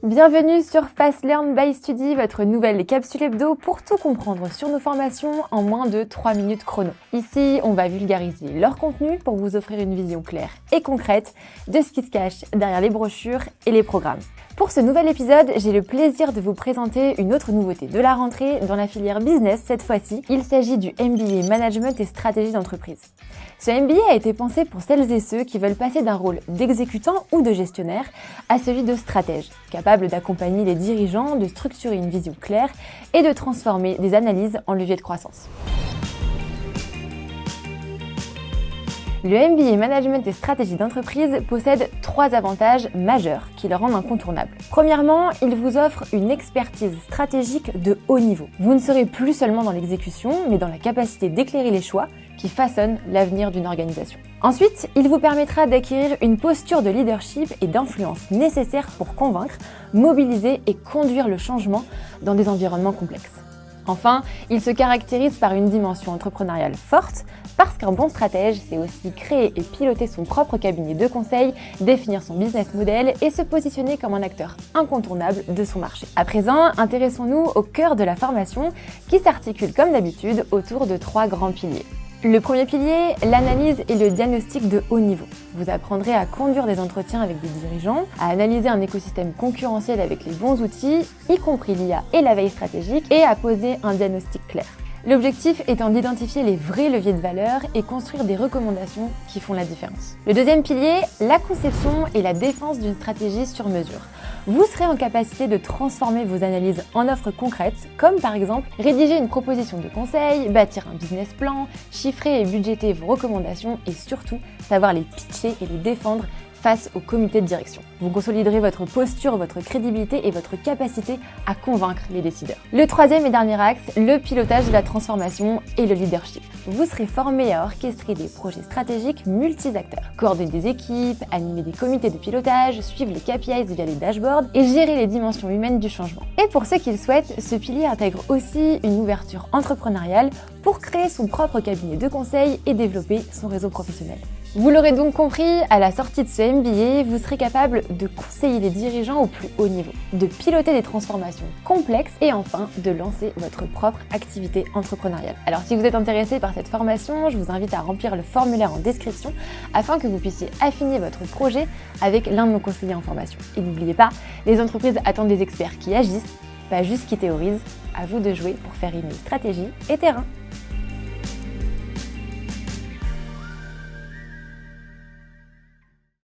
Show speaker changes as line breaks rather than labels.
Bienvenue sur Fast Learn by Study, votre nouvelle capsule hebdo pour tout comprendre sur nos formations en moins de 3 minutes chrono. Ici, on va vulgariser leur contenu pour vous offrir une vision claire et concrète de ce qui se cache derrière les brochures et les programmes. Pour ce nouvel épisode, j'ai le plaisir de vous présenter une autre nouveauté de la rentrée dans la filière business cette fois-ci. Il s'agit du MBA Management et Stratégie d'entreprise. Ce MBA a été pensé pour celles et ceux qui veulent passer d'un rôle d'exécutant ou de gestionnaire à celui de stratège, capable d'accompagner les dirigeants, de structurer une vision claire et de transformer des analyses en levier de croissance. Le MBA Management et Stratégie d'entreprise possède 3 avantages majeurs qui le rendent incontournable. Premièrement, il vous offre une expertise stratégique de haut niveau. Vous ne serez plus seulement dans l'exécution, mais dans la capacité d'éclairer les choix qui façonnent l'avenir d'une organisation. Ensuite, il vous permettra d'acquérir une posture de leadership et d'influence nécessaire pour convaincre, mobiliser et conduire le changement dans des environnements complexes. Enfin, il se caractérise par une dimension entrepreneuriale forte, parce qu'un bon stratège, c'est aussi créer et piloter son propre cabinet de conseil, définir son business model et se positionner comme un acteur incontournable de son marché. À présent, intéressons-nous au cœur de la formation qui s'articule comme d'habitude autour de 3 grands piliers. Le premier pilier, l'analyse et le diagnostic de haut niveau. Vous apprendrez à conduire des entretiens avec des dirigeants, à analyser un écosystème concurrentiel avec les bons outils, y compris l'IA et la veille stratégique, et à poser un diagnostic clair. L'objectif étant d'identifier les vrais leviers de valeur et construire des recommandations qui font la différence. Le deuxième pilier, la conception et la défense d'une stratégie sur mesure. Vous serez en capacité de transformer vos analyses en offres concrètes, comme par exemple rédiger une proposition de conseil, bâtir un business plan, chiffrer et budgéter vos recommandations et surtout savoir les pitcher et les défendre face au comité de direction. Vous consoliderez votre posture, votre crédibilité et votre capacité à convaincre les décideurs. Le troisième et dernier axe, le pilotage de la transformation et le leadership. Vous serez formé à orchestrer des projets stratégiques multi-acteurs, coordonner des équipes, animer des comités de pilotage, suivre les KPIs via les dashboards et gérer les dimensions humaines du changement. Et pour ceux qui le souhaitent, ce pilier intègre aussi une ouverture entrepreneuriale pour créer son propre cabinet de conseil et développer son réseau professionnel. Vous l'aurez donc compris, à la sortie de ce MBA, vous serez capable de conseiller les dirigeants au plus haut niveau, de piloter des transformations complexes et enfin de lancer votre propre activité entrepreneuriale. Alors si vous êtes intéressé par cette formation, je vous invite à remplir le formulaire en description afin que vous puissiez affiner votre projet avec l'un de nos conseillers en formation. Et n'oubliez pas, les entreprises attendent des experts qui agissent, pas juste qui théorisent. À vous de jouer pour faire aimer stratégie et terrain.